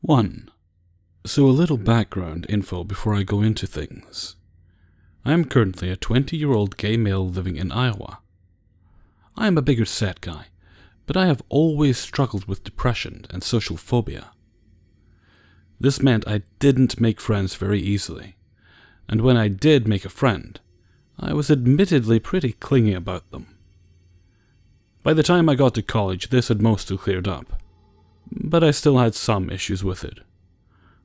1. So a little background info before I go into things. I am currently a 20-year-old gay male living in Iowa. I am a bigger set guy, but I have always struggled with depression and social phobia. This meant I didn't make friends very easily, and when I did make a friend, I was admittedly pretty clingy about them. By the time I got to college, this had mostly cleared up, but I still had some issues with it.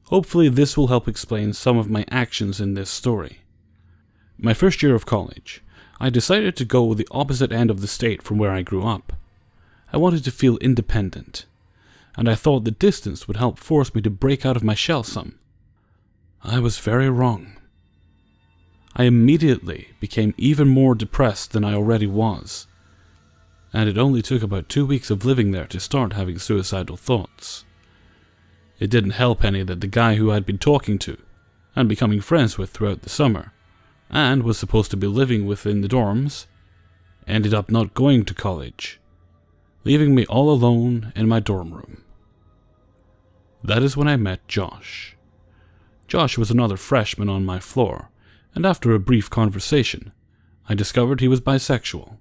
Hopefully this will help explain some of my actions in this story. My first year of college, I decided to go the opposite end of the state from where I grew up. I wanted to feel independent, and I thought the distance would help force me to break out of my shell some. I was very wrong. I immediately became even more depressed than I already was, and it only took about 2 weeks of living there to start having suicidal thoughts. It didn't help any that the guy who I'd been talking to and becoming friends with throughout the summer, and was supposed to be living within the dorms, ended up not going to college, leaving me all alone in my dorm room. That is when I met Josh. Josh was another freshman on my floor, and after a brief conversation, I discovered he was bisexual.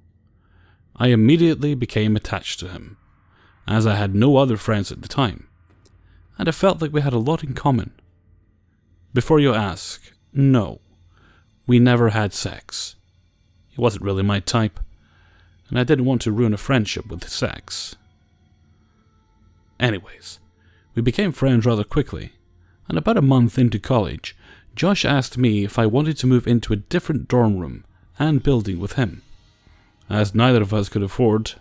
I immediately became attached to him, as I had no other friends at the time, and I felt like we had a lot in common. Before you ask, no, we never had sex. He wasn't really my type, and I didn't want to ruin a friendship with sex. Anyways, we became friends rather quickly, and about a month into college, Josh asked me if I wanted to move into a different dorm room and building with him, as neither of us could afford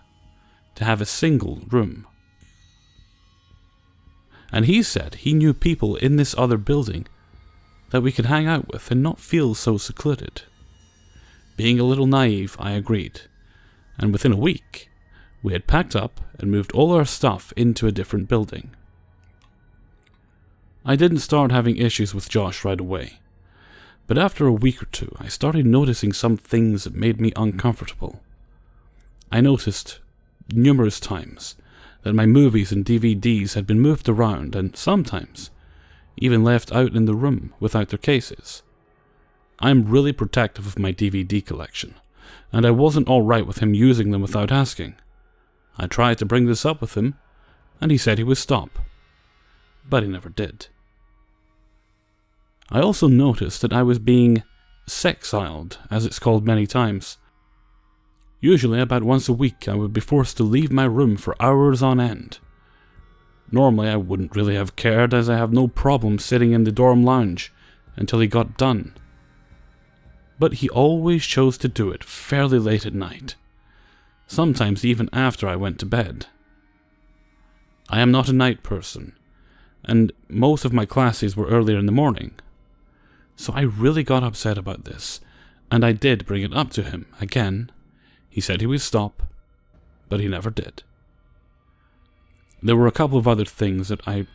to have a single room. And he said he knew people in this other building that we could hang out with and not feel so secluded. Being a little naive, I agreed, and within a week, we had packed up and moved all our stuff into a different building. I didn't start having issues with Josh right away, but after a week or two, I started noticing some things that made me uncomfortable. I noticed numerous times that my movies and DVDs had been moved around and sometimes even left out in the room without their cases. I'm really protective of my DVD collection, and I wasn't alright with him using them without asking. I tried to bring this up with him, and he said he would stop, but he never did. I also noticed that I was being sexiled, as it's called many times. Usually about once a week I would be forced to leave my room for hours on end. Normally I wouldn't really have cared, as I have no problem sitting in the dorm lounge until he got done. But he always chose to do it fairly late at night, sometimes even after I went to bed. I am not a night person, and most of my classes were earlier in the morning, so I really got upset about this, and I did bring it up to him again. He said he would stop, but he never did. There were a couple of other things that I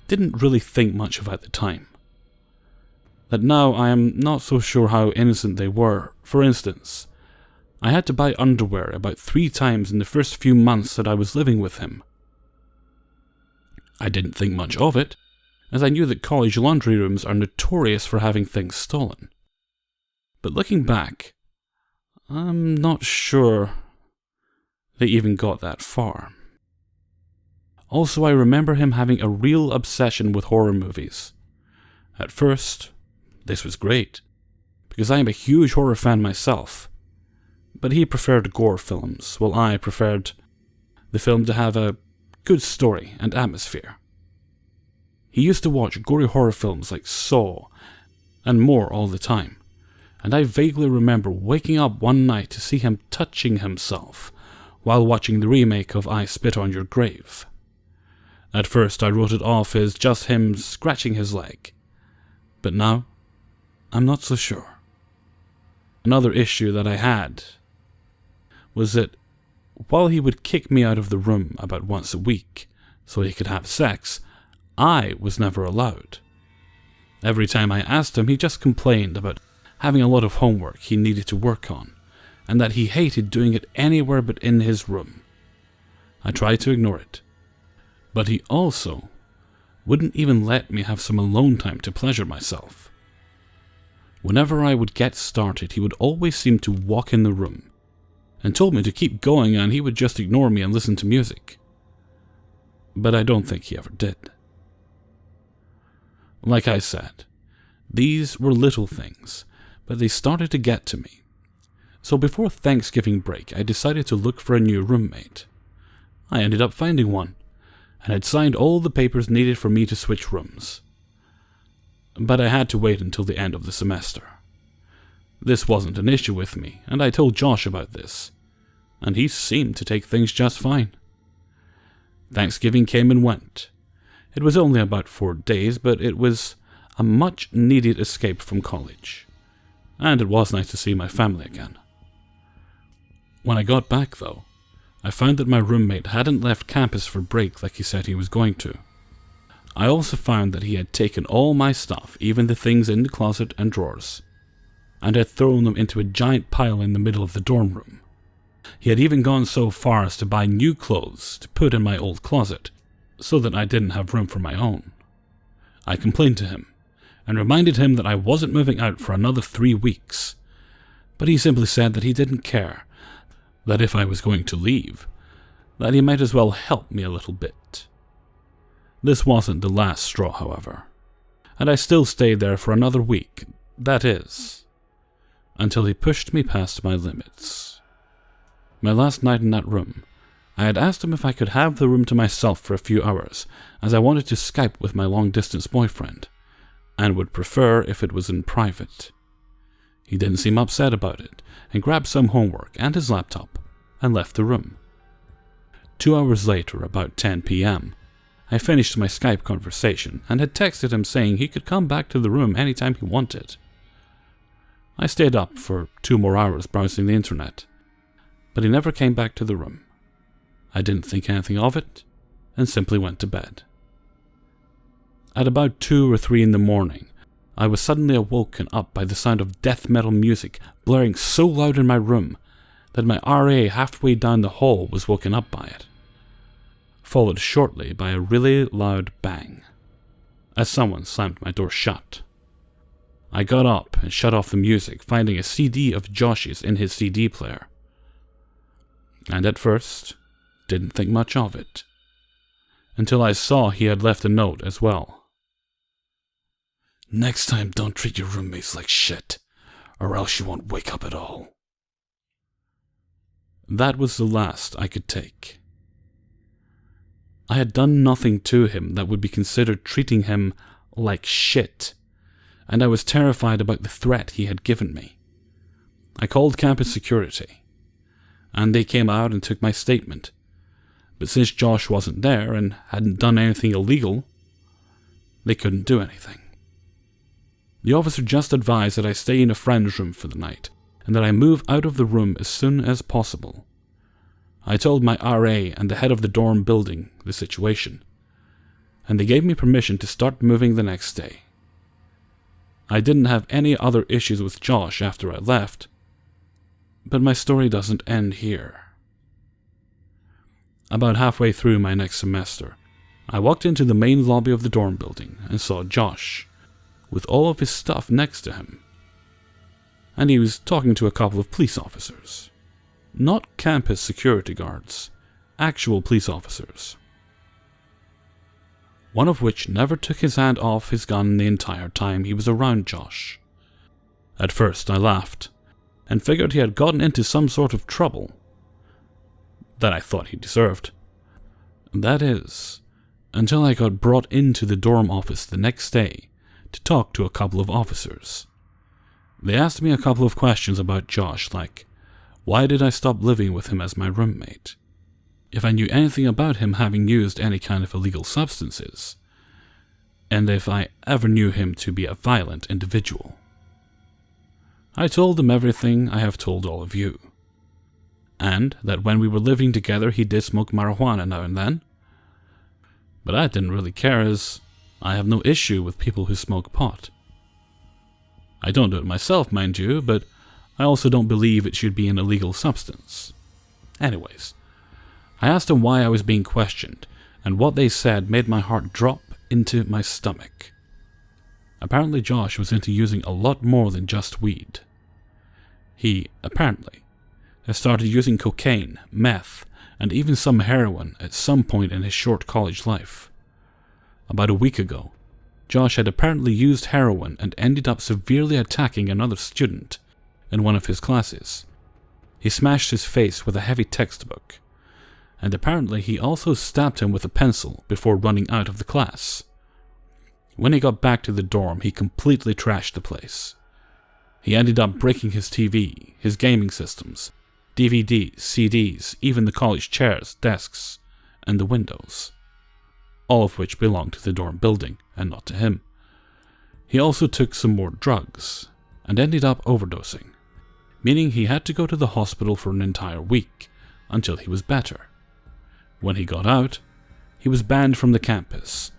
didn't really think much of at the time, that now I am not so sure how innocent they were. For instance, I had to buy underwear about 3 times in the first few months that I was living with him. I didn't think much of it, as I knew that college laundry rooms are notorious for having things stolen. But looking back, I'm not sure they even got that far. Also, I remember him having a real obsession with horror movies. At first, this was great, because I am a huge horror fan myself, but he preferred gore films, while I preferred the film to have a good story and atmosphere. He used to watch gory horror films like Saw and more all the time, and I vaguely remember waking up one night to see him touching himself while watching the remake of I Spit on Your Grave. At first I wrote it off as just him scratching his leg, but now I'm not so sure. Another issue that I had was that while he would kick me out of the room about once a week so he could have sex, I was never allowed. Every time I asked him, he just complained about having a lot of homework he needed to work on, and that he hated doing it anywhere but in his room. I tried to ignore it, but he also wouldn't even let me have some alone time to pleasure myself. Whenever I would get started, he would always seem to walk in the room and told me to keep going, and he would just ignore me and listen to music. But I don't think he ever did. Like I said, these were little things, but they started to get to me. So before Thanksgiving break, I decided to look for a new roommate. I ended up finding one, and had signed all the papers needed for me to switch rooms. But I had to wait until the end of the semester. This wasn't an issue with me, and I told Josh about this, and he seemed to take things just fine. Thanksgiving came and went. It was only about 4 days, but it was a much-needed escape from college, and it was nice to see my family again. When I got back, though, I found that my roommate hadn't left campus for break like he said he was going to. I also found that he had taken all my stuff, even the things in the closet and drawers, and had thrown them into a giant pile in the middle of the dorm room. He had even gone so far as to buy new clothes to put in my old closet, so that I didn't have room for my own. I complained to him, and reminded him that I wasn't moving out for another 3 weeks, but he simply said that he didn't care, that if I was going to leave, that he might as well help me a little bit. This wasn't the last straw, however, and I still stayed there for another week, that is, until he pushed me past my limits. My last night in that room, I had asked him if I could have the room to myself for a few hours, as I wanted to Skype with my long-distance boyfriend, and would prefer if it was in private. He didn't seem upset about it, and grabbed some homework and his laptop, and left the room. 2 hours later, about 10 p.m., I finished my Skype conversation, and had texted him saying he could come back to the room anytime he wanted. I stayed up for 2 more hours browsing the internet, but he never came back to the room. I didn't think anything of it, and simply went to bed. At about 2 or 3 in the morning, I was suddenly awoken up by the sound of death metal music blaring so loud in my room that my RA halfway down the hall was woken up by it, followed shortly by a really loud bang, as someone slammed my door shut. I got up and shut off the music, finding a CD of Josh's in his CD player, and at first didn't think much of it, until I saw he had left a note as well. "Next time, don't treat your roommates like shit, or else you won't wake up at all." That was the last I could take. I had done nothing to him that would be considered treating him like shit, and I was terrified about the threat he had given me. I called campus security, and they came out and took my statement, but since Josh wasn't there and hadn't done anything illegal, they couldn't do anything. The officer just advised that I stay in a friend's room for the night, and that I move out of the room as soon as possible. I told my RA and the head of the dorm building the situation, and they gave me permission to start moving the next day. I didn't have any other issues with Josh after I left, but my story doesn't end here. About halfway through my next semester, I walked into the main lobby of the dorm building and saw Josh, with all of his stuff next to him, and he was talking to a couple of police officers. Not campus security guards, actual police officers. One of which never took his hand off his gun the entire time he was around Josh. At first I laughed, and figured he had gotten into some sort of trouble that I thought he deserved. That is, until I got brought into the dorm office the next day to talk to a couple of officers. They asked me a couple of questions about Josh, like, why did I stop living with him as my roommate? If I knew anything about him having used any kind of illegal substances, and if I ever knew him to be a violent individual. I told them everything I have told all of you, and that when we were living together he did smoke marijuana now and then, but I didn't really care, as I have no issue with people who smoke pot. I don't do it myself, mind you, but I also don't believe it should be an illegal substance. Anyways, I asked them why I was being questioned, and what they said made my heart drop into my stomach. Apparently Josh was into using a lot more than just weed. He, apparently, has started using cocaine, meth, and even some heroin at some point in his short college life. About a week ago, Josh had apparently used heroin and ended up severely attacking another student in one of his classes. He smashed his face with a heavy textbook, and apparently he also stabbed him with a pencil before running out of the class. When he got back to the dorm, he completely trashed the place. He ended up breaking his TV, his gaming systems, DVDs, CDs, even the college chairs, desks, and the windows, all of which belonged to the dorm building and not to him. He also took some more drugs and ended up overdosing, meaning he had to go to the hospital for an entire week until he was better. When he got out, he was banned from the campus,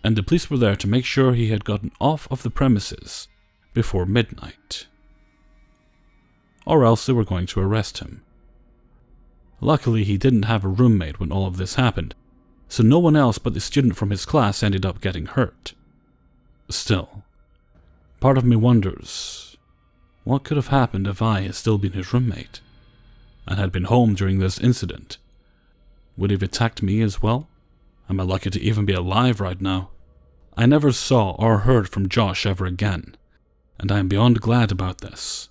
and the police were there to make sure he had gotten off of the premises before midnight, or else they were going to arrest him. Luckily, he didn't have a roommate when all of this happened, so no one else but the student from his class ended up getting hurt. Still, part of me wonders, what could have happened if I had still been his roommate and had been home during this incident? Would he have attacked me as well? Am I lucky to even be alive right now? I never saw or heard from Josh ever again, and I am beyond glad about this.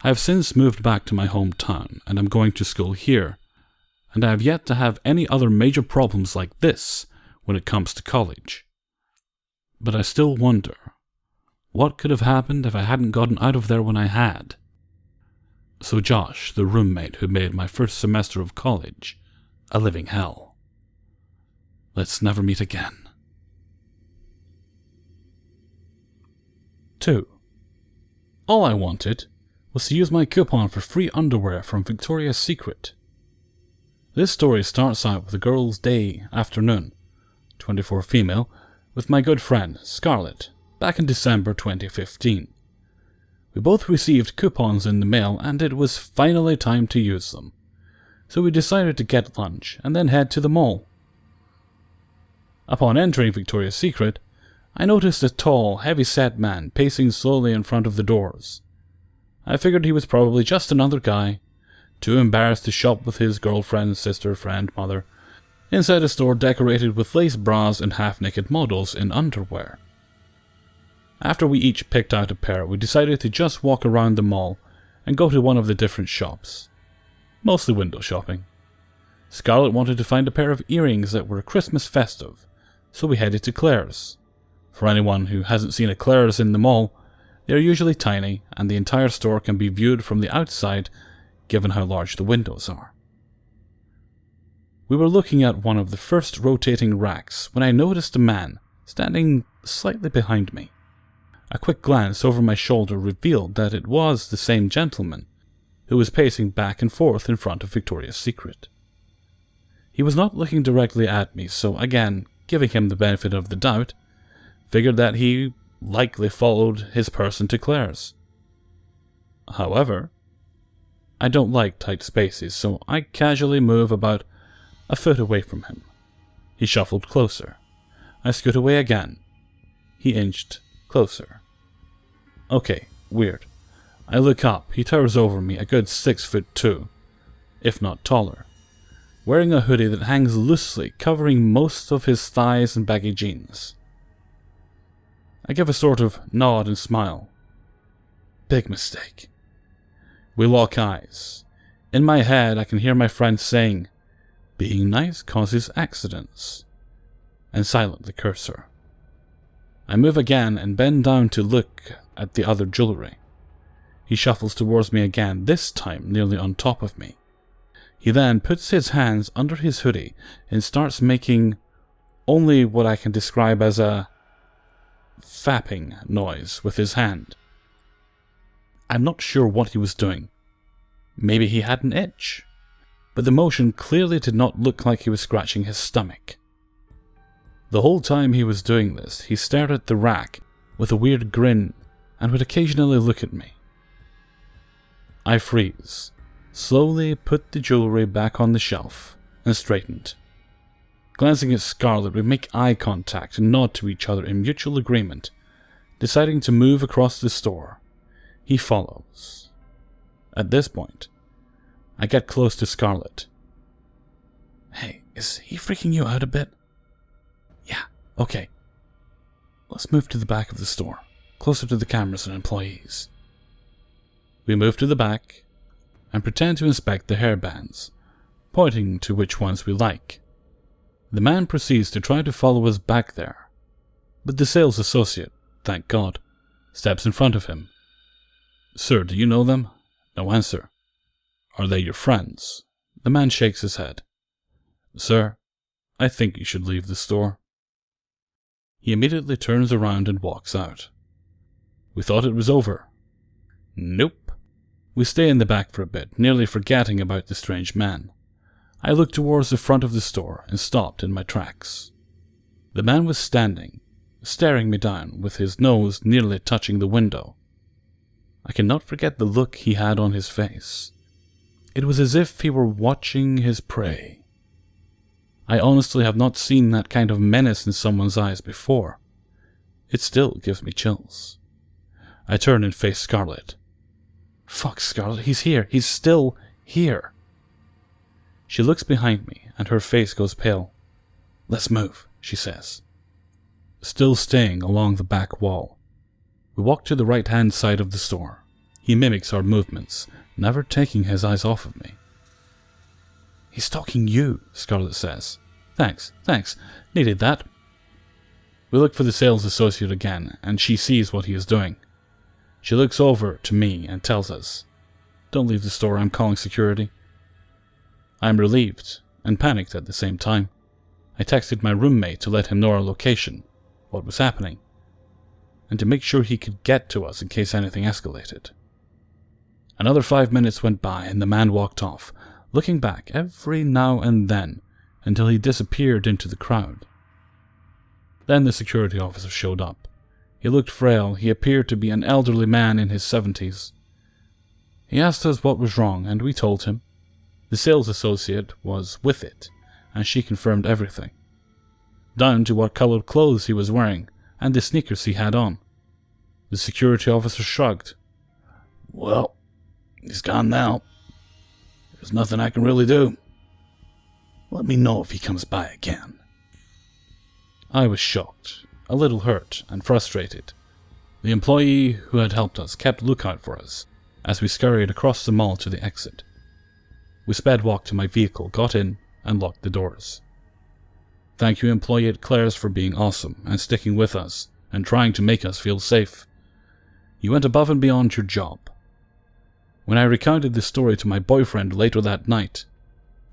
I have since moved back to my hometown, and I'm going to school here, and I have yet to have any other major problems like this when it comes to college. But I still wonder, what could have happened if I hadn't gotten out of there when I had? So Josh, the roommate who made my first semester of college a living hell. Let's never meet again. 2. All I wanted was to use my coupon for free underwear from Victoria's Secret. This story starts out with a girl's day afternoon, 24 female, with my good friend Scarlett, back in December 2015. We both received coupons in the mail and it was finally time to use them. So we decided to get lunch and then head to the mall. Upon entering Victoria's Secret, I noticed a tall, heavy-set man pacing slowly in front of the doors. I figured he was probably just another guy, too embarrassed to shop with his girlfriend, sister, friend, mother, inside a store decorated with lace bras and half-naked models in underwear. After we each picked out a pair, we decided to just walk around the mall and go to one of the different shops. Mostly window shopping. Scarlett wanted to find a pair of earrings that were Christmas festive, so we headed to Claire's. For anyone who hasn't seen a Claire's in the mall, they are usually tiny, and the entire store can be viewed from the outside, given how large the windows are. We were looking at one of the first rotating racks when I noticed a man standing slightly behind me. A quick glance over my shoulder revealed that it was the same gentleman who was pacing back and forth in front of Victoria's Secret. He was not looking directly at me, so again, giving him the benefit of the doubt, figured that he likely followed his person to Claire's. However, I don't like tight spaces, so I casually move about a foot away from him. He shuffled closer. I scoot away again. He inched closer. Okay, weird. I look up. He towers over me, a good 6'2", if not taller, wearing a hoodie that hangs loosely, covering most of his thighs and baggy jeans. I give a sort of nod and smile. Big mistake. We lock eyes. In my head, I can hear my friend saying, "Being nice causes accidents," and silently curse her. I move again and bend down to look at the other jewelry. He shuffles towards me again, this time nearly on top of me. He then puts his hands under his hoodie and starts making only what I can describe as a fapping noise with his hand. I'm not sure what he was doing. Maybe he had an itch, but the motion clearly did not look like he was scratching his stomach. The whole time he was doing this, he stared at the rack with a weird grin and would occasionally look at me. I freeze, slowly put the jewelry back on the shelf, and straightened. Glancing at Scarlett, we make eye contact and nod to each other in mutual agreement, deciding to move across the store. He follows. At this point, I get close to Scarlett. Hey, is he freaking you out a bit? Yeah, okay. Let's move to the back of the store, closer to the cameras and employees. We move to the back and pretend to inspect the hairbands, pointing to which ones we like. The man proceeds to try to follow us back there, but the sales associate, thank God, steps in front of him. Sir, do you know them? No answer. Are they your friends? The man shakes his head. Sir, I think you should leave the store. He immediately turns around and walks out. We thought it was over. Nope. We stay in the back for a bit, nearly forgetting about the strange man. I looked towards the front of the store and stopped in my tracks. The man was standing, staring me down with his nose nearly touching the window. I cannot forget the look he had on his face. It was as if he were watching his prey. I honestly have not seen that kind of menace in someone's eyes before. It still gives me chills. I turn and face Scarlett. Fuck, Scarlett, he's here. He's still here. She looks behind me and her face goes pale. Let's move, she says. Still staying along the back wall. We walk to the right-hand side of the store. He mimics our movements, never taking his eyes off of me. He's stalking you, Scarlett says. Thanks. Needed that. We look for the sales associate again, and she sees what he is doing. She looks over to me and tells us, Don't leave the store, I'm calling security. I am relieved and panicked at the same time. I texted my roommate to let him know our location, what was happening, and to make sure he could get to us in case anything escalated. Another 5 minutes went by and the man walked off, looking back every now and then until he disappeared into the crowd. Then the security officer showed up. He looked frail. He appeared to be an elderly man in his 70s. He asked us what was wrong, and we told him. The sales associate was with it, and she confirmed everything, down to what colored clothes he was wearing and the sneakers he had on. The security officer shrugged. Well, he's gone now. There's nothing I can really do. Let me know if he comes by again. I was shocked, a little hurt and frustrated. The employee who had helped us kept lookout for us as we scurried across the mall to the exit. We sped walk to my vehicle, got in, and locked the doors. Thank you, employee at Claire's, for being awesome and sticking with us and trying to make us feel safe. You went above and beyond your job. When I recounted this story to my boyfriend later that night,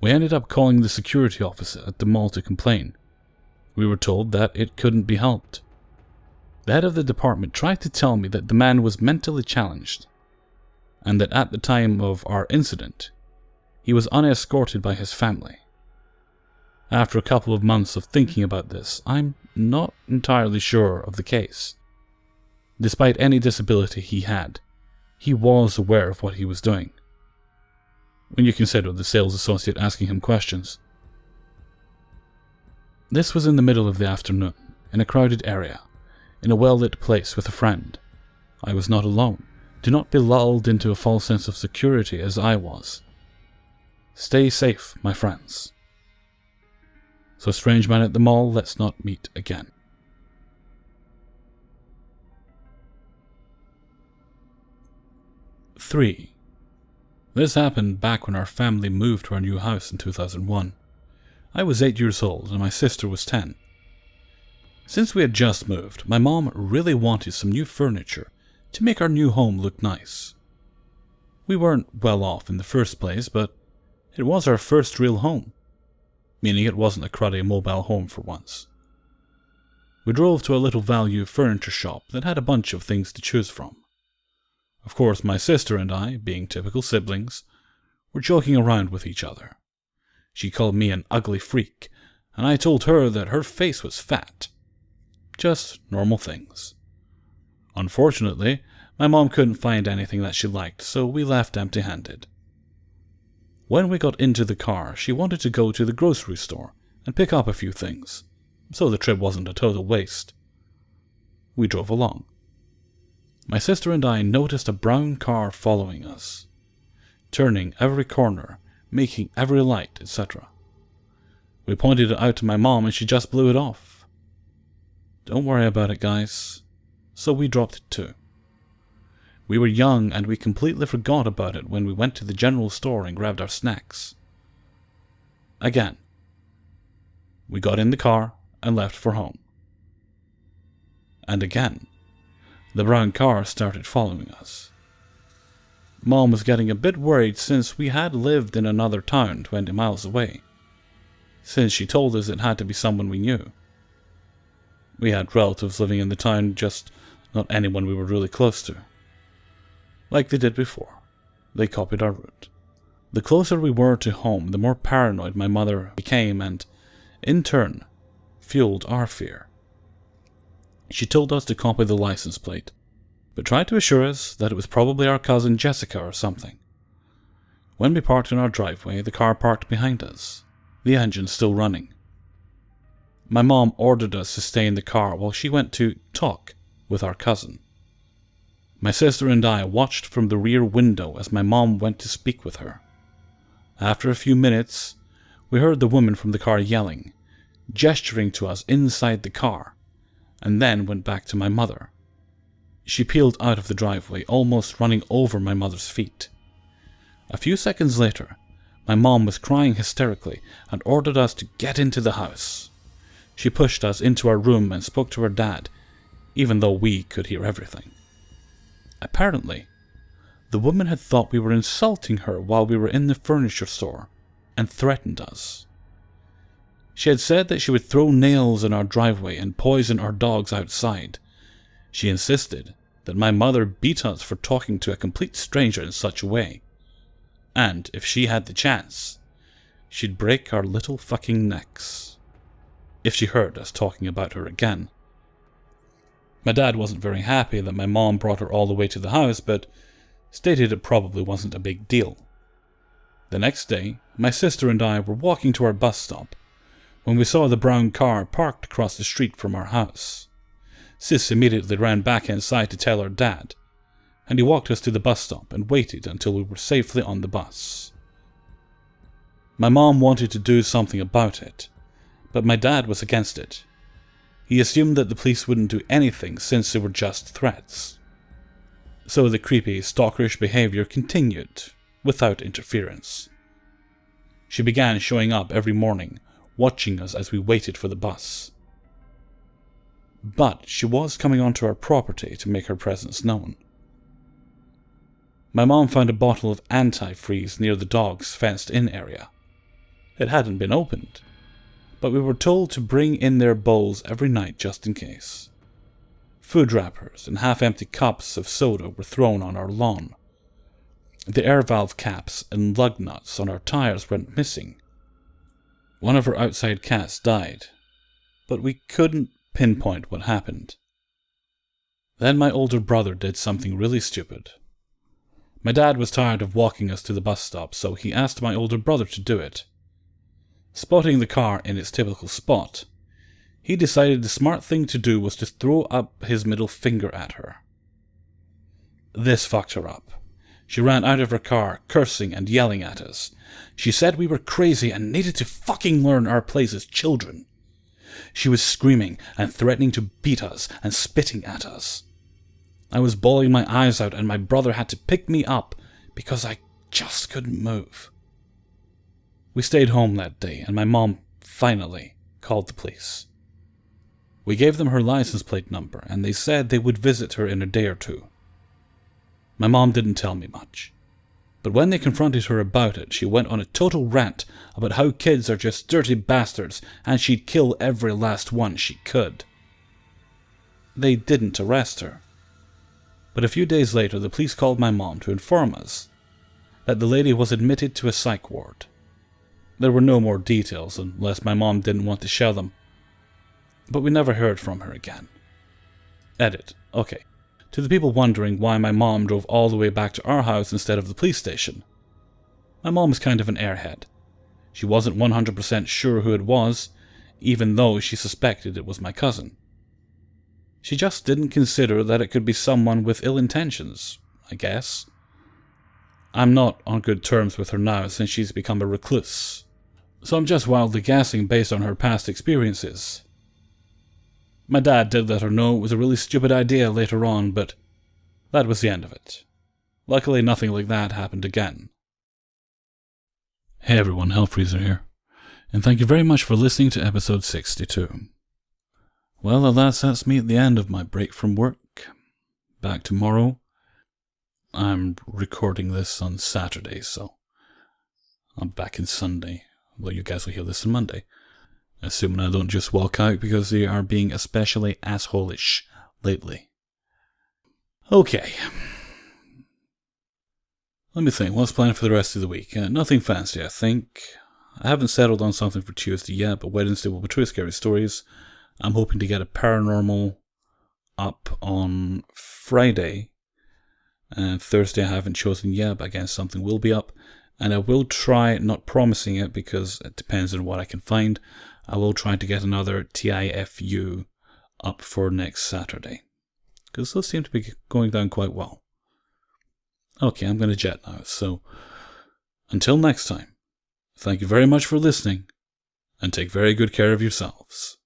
we ended up calling the security officer at the mall to complain. We were told that it couldn't be helped. The head of the department tried to tell me that the man was mentally challenged, and that at the time of our incident, he was unescorted by his family. After a couple of months of thinking about this, I'm not entirely sure of the case. Despite any disability he had, he was aware of what he was doing. When you consider the sales associate asking him questions. This was in the middle of the afternoon, in a crowded area, in a well-lit place with a friend. I was not alone. Do not be lulled into a false sense of security as I was. Stay safe, my friends. So, strange man at the mall, let's not meet again. Three. This happened back when our family moved to our new house in 2001. I was 8 years old and my sister was 10. Since we had just moved, my mom really wanted some new furniture to make our new home look nice. We weren't well off in the first place, but it was our first real home, meaning it wasn't a cruddy mobile home for once. We drove to a little value furniture shop that had a bunch of things to choose from. Of course, my sister and I, being typical siblings, were joking around with each other. She called me an ugly freak, and I told her that her face was fat. Just normal things. Unfortunately, my mom couldn't find anything that she liked, so we left empty-handed. When we got into the car, she wanted to go to the grocery store and pick up a few things, so the trip wasn't a total waste. We drove along. My sister and I noticed a brown car following us, turning every corner, making every light, etc. We pointed it out to my mom and she just blew it off. Don't worry about it, guys. So we dropped it too. We were young and we completely forgot about it when we went to the general store and grabbed our snacks. Again, we got in the car and left for home. And again, the brown car started following us. Mom was getting a bit worried since we had lived in another town 20 miles away, since she told us it had to be someone we knew. We had relatives living in the town, just not anyone we were really close to. Like they did before, they copied our route. The closer we were to home, the more paranoid my mother became and, in turn, fueled our fear. She told us to copy the license plate, but tried to assure us that it was probably our cousin Jessica or something. When we parked in our driveway, the car parked behind us, the engine still running. My mom ordered us to stay in the car while she went to talk with our cousin. My sister and I watched from the rear window as my mom went to speak with her. After a few minutes, we heard the woman from the car yelling, gesturing to us inside the car, and then went back to my mother. She peeled out of the driveway, almost running over my mother's feet. A few seconds later, my mom was crying hysterically and ordered us to get into the house. She pushed us into our room and spoke to her dad, even though we could hear everything. Apparently, the woman had thought we were insulting her while we were in the furniture store and threatened us. She had said that she would throw nails in our driveway and poison our dogs outside. She insisted that my mother beat us for talking to a complete stranger in such a way. And if she had the chance, she'd break our little fucking necks if she heard us talking about her again. My dad wasn't very happy that my mom brought her all the way to the house, but stated it probably wasn't a big deal. The next day, my sister and I were walking to our bus stop when we saw the brown car parked across the street from our house. Sis immediately ran back inside to tell her dad, and he walked us to the bus stop and waited until we were safely on the bus. My mom wanted to do something about it, but my dad was against it. He assumed that the police wouldn't do anything since they were just threats. So the creepy, stalkerish behavior continued, without interference. She began showing up every morning, watching us as we waited for the bus. But she was coming onto our property to make her presence known. My mom found a bottle of antifreeze near the dog's fenced-in area. It hadn't been opened, but we were told to bring in their bowls every night just in case. Food wrappers and half-empty cups of soda were thrown on our lawn. The air valve caps and lug nuts on our tires went missing. One of our outside cats died, but we couldn't pinpoint what happened. Then my older brother did something really stupid. My dad was tired of walking us to the bus stop, so he asked my older brother to do it. Spotting the car in its typical spot, he decided the smart thing to do was to throw up his middle finger at her. This fucked her up. She ran out of her car, cursing and yelling at us. She said we were crazy and needed to fucking learn our place as children. She was screaming and threatening to beat us and spitting at us. I was bawling my eyes out and my brother had to pick me up because I just couldn't move. We stayed home that day and my mom finally called the police. We gave them her license plate number and they said they would visit her in a day or two. My mom didn't tell me much, but when they confronted her about it, she went on a total rant about how kids are just dirty bastards and she'd kill every last one she could. They didn't arrest her, but a few days later the police called my mom to inform us that the lady was admitted to a psych ward. There were no more details unless my mom didn't want to share them, but we never heard from her again. Edit. Okay. To the people wondering why my mom drove all the way back to our house instead of the police station. My mom is kind of an airhead. She wasn't 100% sure who it was, even though she suspected it was my cousin. She just didn't consider that it could be someone with ill intentions, I guess. I'm not on good terms with her now since she's become a recluse, so I'm just wildly guessing based on her past experiences. My dad did let her know it was a really stupid idea later on, but that was the end of it. Luckily, nothing like that happened again. Hey everyone, Hellfreezer here, and thank you very much for listening to episode 62. Well, alas, that's me at the end of my break from work. Back tomorrow. I'm recording this on Saturday, so I'm back in Sunday. Well, you guys will hear this on Monday. Assuming I don't just walk out because they are being especially asshole-ish lately. Okay. Let me think, what's planned for the rest of the week? Nothing fancy, I think. I haven't settled on something for Tuesday yet, but Wednesday will be True Scary Stories. I'm hoping to get a paranormal up on Friday. And Thursday I haven't chosen yet, but again, something will be up. And I will try, not promising it because it depends on what I can find, I will try to get another TIFU up for next Saturday. Because those seem to be going down quite well. Okay, I'm going to jet now, so until next time, thank you very much for listening, and take very good care of yourselves.